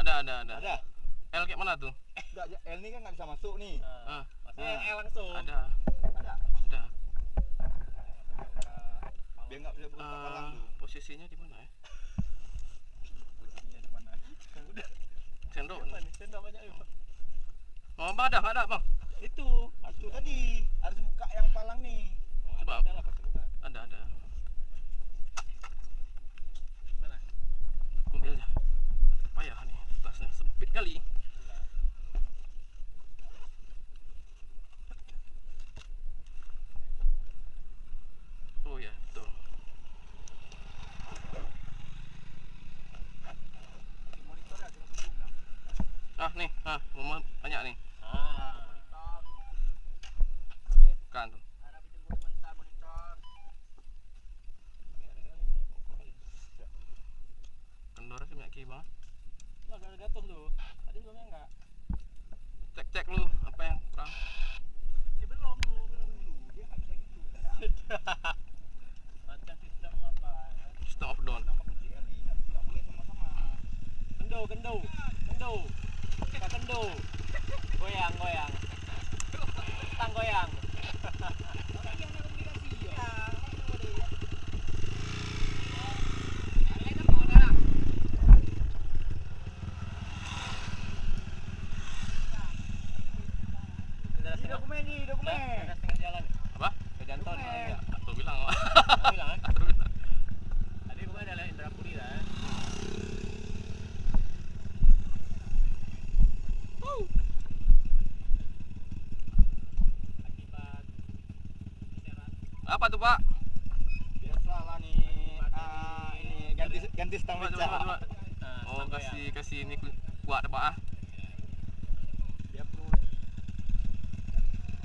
Ada. L kayak mana tuh? Enggak, L ini kan nggak bisa masuk nih. Maksudnya L langsung. Ada. Biar nggak bisa buka palang tuh. Posisinya di mana ya? Posisinya di mana? Udah. Sendok. Sendok banyak yuk. Oh, bang ada bang. Itu Tadi harus buka yang palang nih. Coba. Ada lah pasti buka. Ada. Mana? Kumpilnya. Payah nih, tasnya sempit kali. Oh ya, betul. Monitornya cuma 7 Nih, mau banyak nih. Kan tuh. Kendor sih banyak bang. Wah, gak jatuh tuh. Tadi sebelumnya enggak. Cek lu apa yang kurang. Ya belum dulu. Dia nggak bisa gitu. Macam sistem apa? Sistem up down. sama kunci L ini nggak boleh sama-sama. Kendo. Kak kendo. Goyang. Tang goyang. Dokumen. Udah setengah jalan. Apa? Ke Janton. Enggak. Aku bilang. Bilang kan? Aku bilang. Tadi kemarin ada Indrapuri lah. Akibat keseran. Apa tuh, Pak? Biasalah nih. Ini ganti stang Coba. meja. Oh, kasih ini kuat Pak. Dia perlu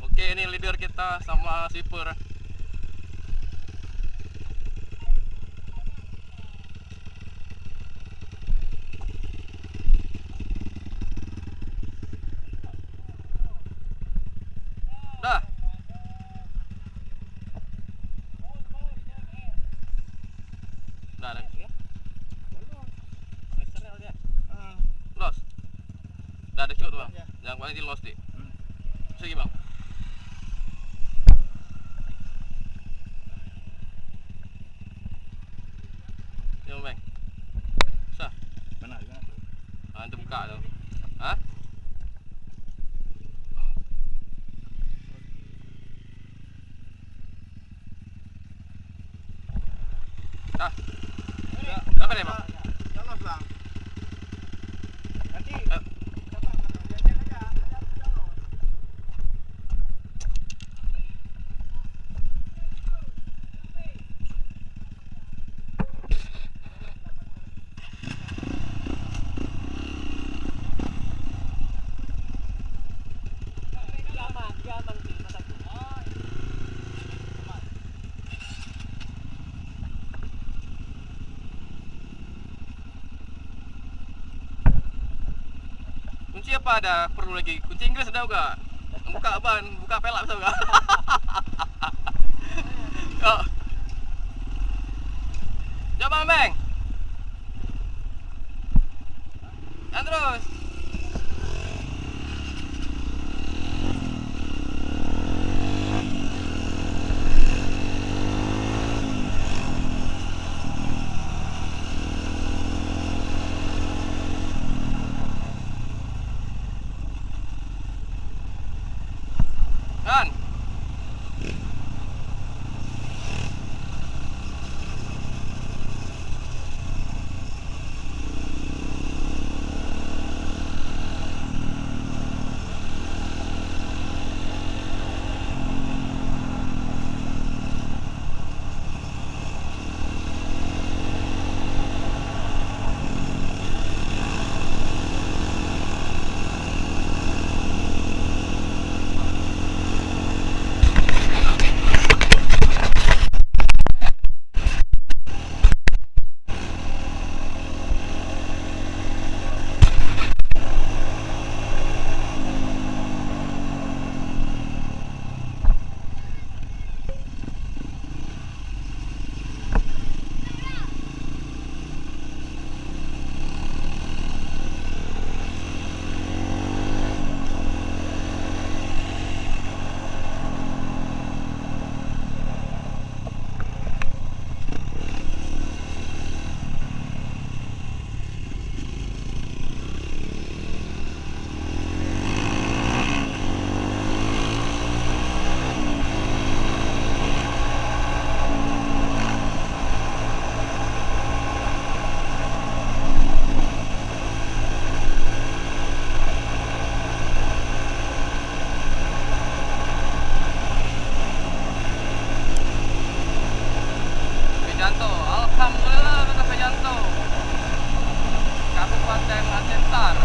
Oke, ini leader kita sama sweeper. Dah. Dah. Los. Dah ada cukup tuh, Bang. Yang paling di los, Dik. Segi, Bang. Yo, Bang. Sah. mana tuh? Itu buka tuh. Hah? Apa nih, Bang? Jalan, Bang. Nanti kunci apa ada? Perlu lagi. Kunci Inggris ada enggak? Buka ban, buka pelak bisa enggak? Yuk. Coba, Bang. Dan terus. Kan? sensor.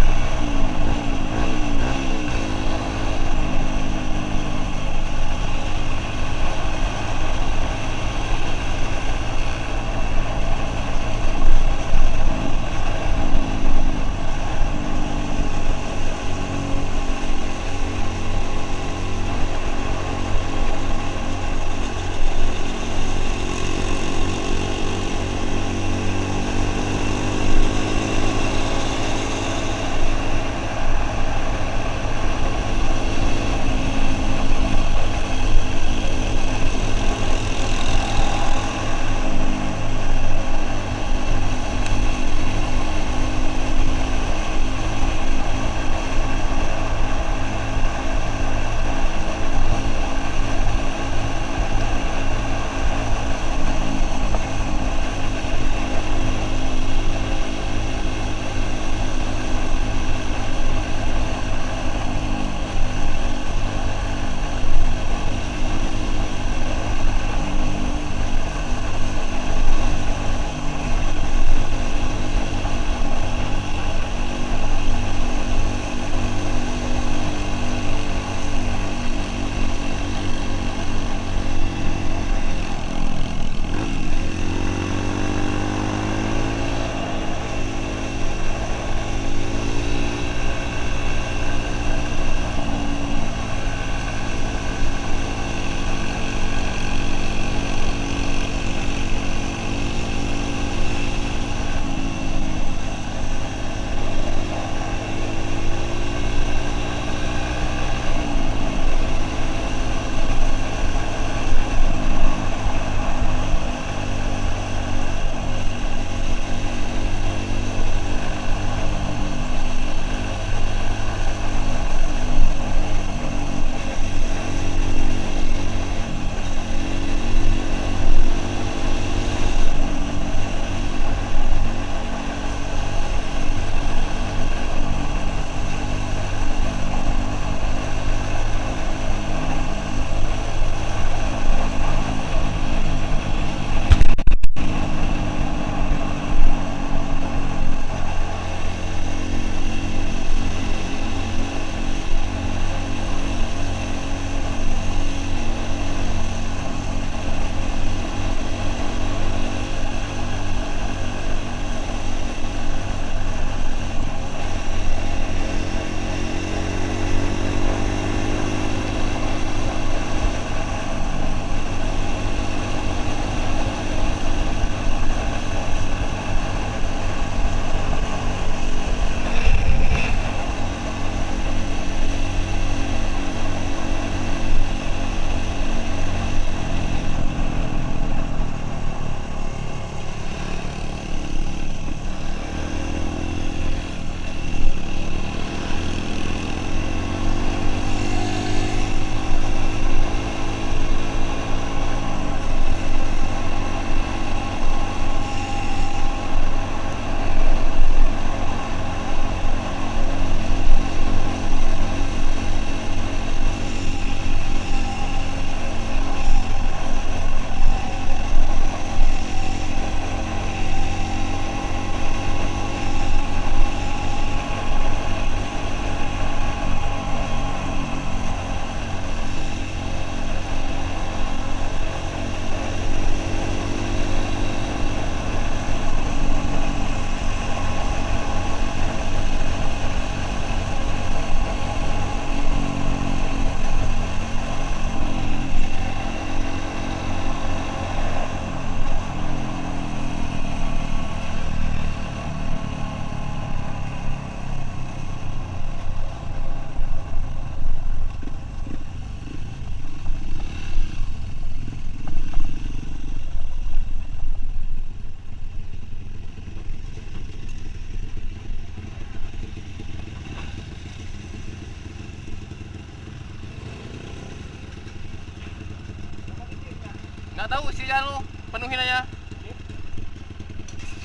Nggak tahu sih ya lu, penuhin aja.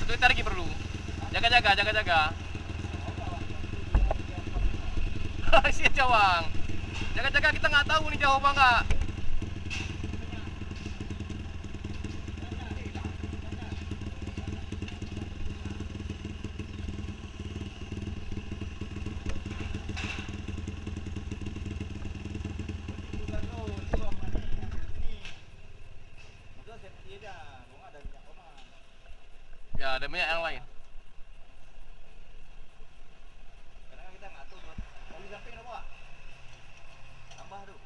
1 liter lagi perlu. Jaga-jaga. Sia cawang. Jaga-jaga, kita nggak tahu nih jauh apa nggak. Ada minyak yang lain. Kadang kita ngatur buat oli samping apa? Tambah tuh.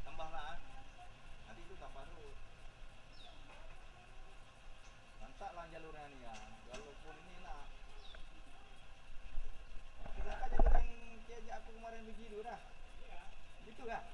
Tambah lah. Nanti itu tambah tuh. Mantap lah jalurnya nih ya. Walaupun ini lah. Kita kan jalur yang kayak aku kemarin begitu dah. Gitu kan?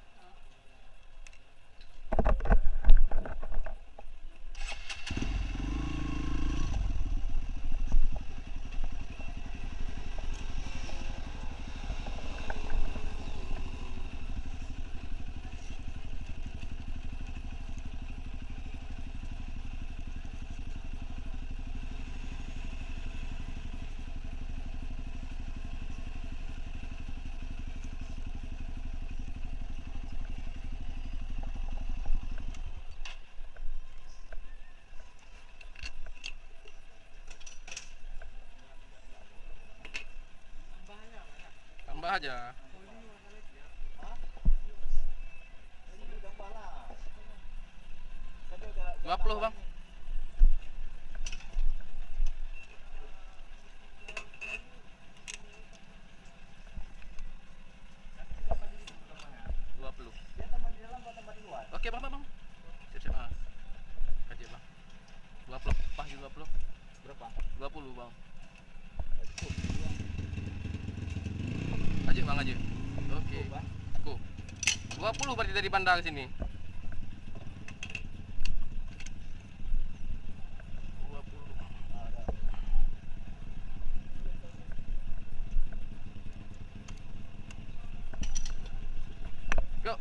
Tambah aja. Hah? Ini tambah lah. Tadi udah 20 bang. Dia tambah di dalam atau tambah di luar? Oke bang, siap-siap. Kaji bang. 20, pas 20. Berapa? 20 bang. Aja bang aja. Oke. Cukup. 20 berarti dari bandar ke sini. 20. Go.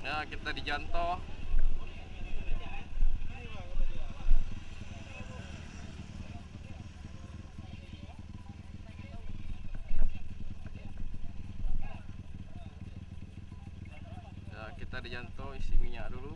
Ya, kita di Janto. Ya, kita di Janto isi minyak dulu.